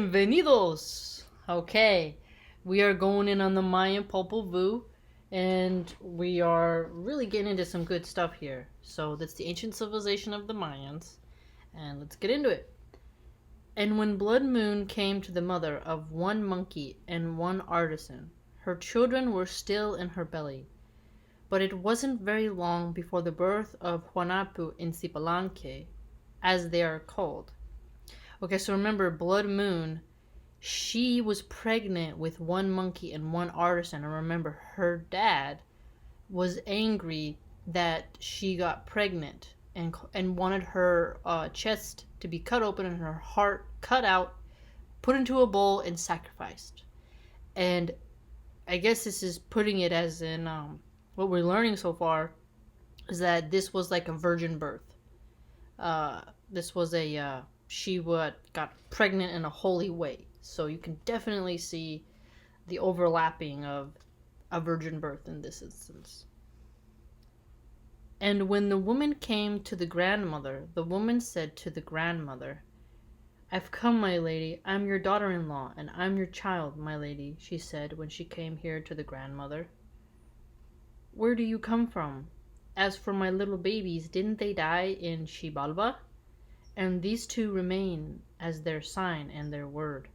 Bienvenidos! Okay, we are going in on the Mayan Popol Vuh, and we are really getting into some good stuff here. So, that's the ancient civilization of the Mayans, and let's get into it. And when Blood Moon came to the mother of one monkey and one artisan, her children were still in her belly. But it wasn't very long before the birth of Juanapu in Cipalanque, as they are called. Okay, so remember, Blood Moon, she was pregnant with one monkey and one artisan. And remember, her dad was angry that she got pregnant and wanted her chest to be cut open and her heart cut out, put into a bowl, and sacrificed. And I guess this is putting it as in what we're learning so far is that this was like a virgin birth. This was she got pregnant in a holy way. So you can definitely see the overlapping of a virgin birth in this instance. And when the woman came to the grandmother, the woman said to the grandmother, "I've come, my lady. I'm your daughter-in-law, and I'm your child, my lady," she said when she came here to the grandmother. "Where do you come from? As for my little babies, didn't they die in Xibalba? And these two remain as their sign and their word.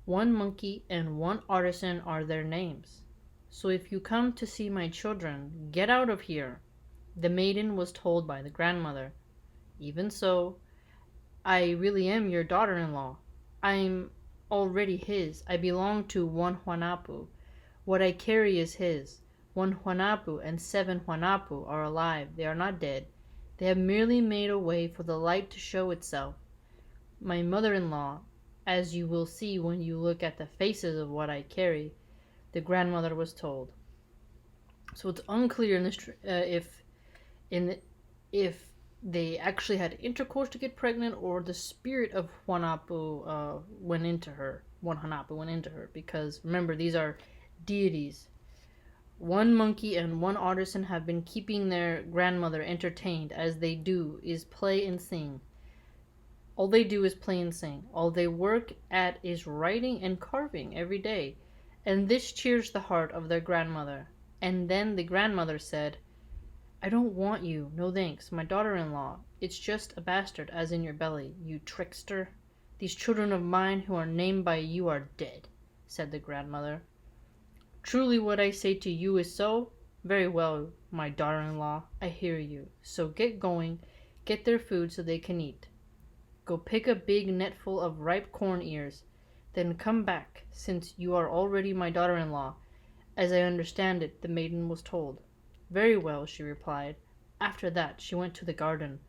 One monkey and one artisan are their names. So if you come to see my children, get out of here," the maiden was told by the grandmother. "Even so, I really am your daughter-in-law. I'm already his. I belong to one Juanapu. What I carry is his. One Juanapu and 7 Juanapu are alive. They are not dead. They have merely made a way for the light to show itself. My mother-in-law, as you will see when you look at the faces of what I carry," the grandmother was told. So it's unclear in this if they actually had intercourse to get pregnant or the spirit of Juanapu went into her. One Juanapu went into her, because remember, these are deities. One monkey and one artisan have been keeping their grandmother entertained, as they do is play and sing. All they do is play and sing. All they work at is writing and carving every day. And this cheers the heart of their grandmother. And then the grandmother said, "I don't want you, no thanks, my daughter-in-law. It's just a bastard as in your belly, you trickster. These children of mine who are named by you are dead," said the grandmother. "Truly what I say to you is so? Very well, my daughter-in-law, I hear you. So get going, get their food so they can eat. Go pick a big netful of ripe corn ears, then come back, since you are already my daughter-in-law, as I understand it," the maiden was told. "Very well," she replied. After that she went to the garden.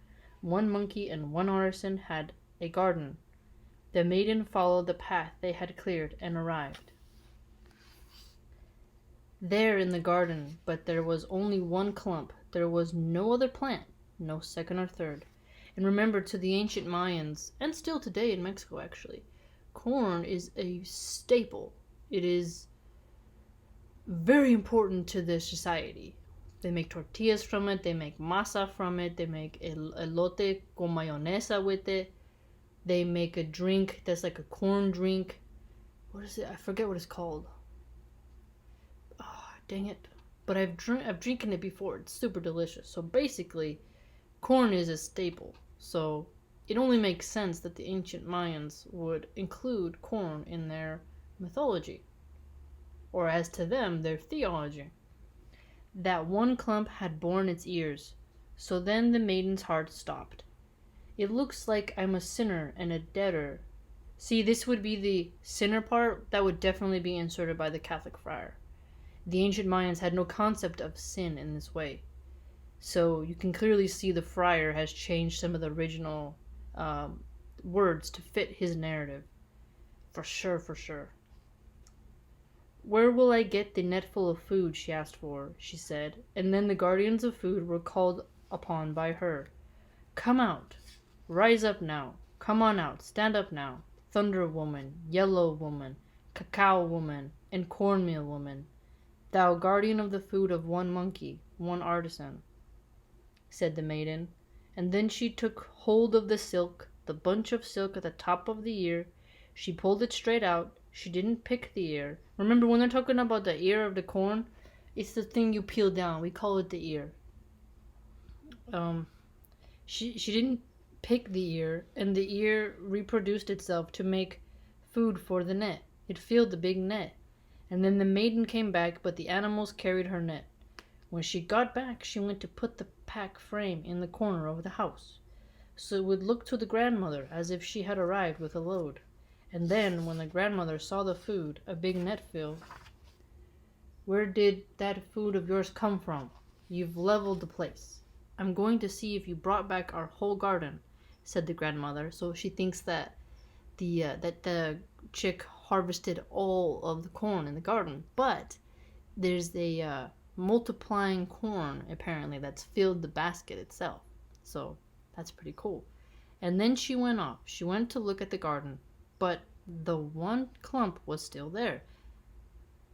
One monkey and one artisan had a garden. The maiden followed the path they had cleared and arrived there in the garden, but there was only one clump. There was no other plant, no second or third. And remember, to the ancient Mayans, and still today in Mexico actually, corn is a staple. It is very important to the society. They make tortillas from it, they make masa from it, they make elote con mayonesa with it. They make a drink that's like a corn drink. What is it? I forget what it's called. Oh, dang it. But I've drinking it before. It's super delicious. So basically, corn is a staple. So it only makes sense that the ancient Mayans would include corn in their mythology, or as to them, their theology. That one clump had borne its ears. So then the maiden's heart stopped. "It looks like I'm a sinner and a debtor." See, this would be the sinner part that would definitely be inserted by the Catholic friar. The ancient Mayans had no concept of sin in this way. So you can clearly see the friar has changed some of the original words to fit his narrative. For sure, for sure. "Where will I get the netful of food?" she asked for, she said, and then the guardians of food were called upon by her. "Come out. Rise up now. Come on out. Stand up now. Thunder woman, yellow woman, cacao woman, and cornmeal woman. Thou guardian of the food of one monkey, one artisan," said the maiden. And then she took hold of the silk, the bunch of silk at the top of the ear. She pulled it straight out. She didn't pick the ear. Remember when they're talking about the ear of the corn? It's the thing you peel down. We call it the ear. Um, she didn't pick the ear, and the ear reproduced itself to make food for the net. It filled the big net. And then the maiden came back, but the animals carried her net. When she got back, she went to put the pack frame in the corner of the house, so it would look to the grandmother as if she had arrived with a load. And then, when the grandmother saw the food, a big net filled. Where did that food of yours come from? You've leveled the place. I'm going to see if you brought back our whole garden, said the grandmother. So she thinks that the chick harvested all of the corn in the garden, but there's a multiplying corn apparently that's filled the basket itself. So that's pretty cool. And then she went off. She went to look at the garden, but the one clump was still there.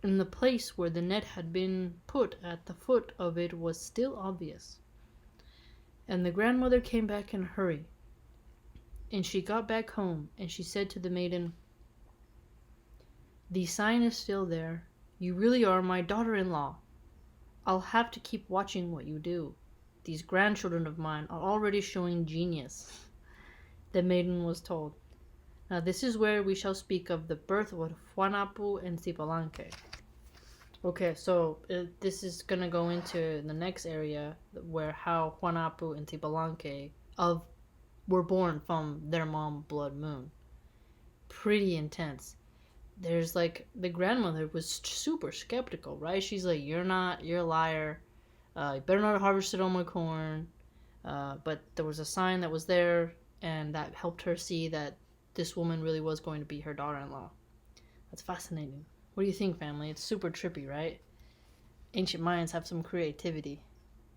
And the place where the net had been put at the foot of it was still obvious. And the grandmother came back in a hurry. And she got back home, and she said to the maiden, "The sign is still there. You really are my daughter-in-law. I'll have to keep watching what you do. These grandchildren of mine are already showing genius," the maiden was told. Now this is where we shall speak of the birth of Huanapu and Cipalanque. Okay, so this is going to go into the next area where how Huanapu and Cipalanque were born from their mom, Blood Moon. Pretty intense. There's the grandmother was super skeptical, right? She's like, you're a liar. You better not have harvested all my corn. But there was a sign that was there, and that helped her see that this woman really was going to be her daughter-in-law. That's fascinating. What do you think, family? It's super trippy, right? Ancient Mayans have some creativity.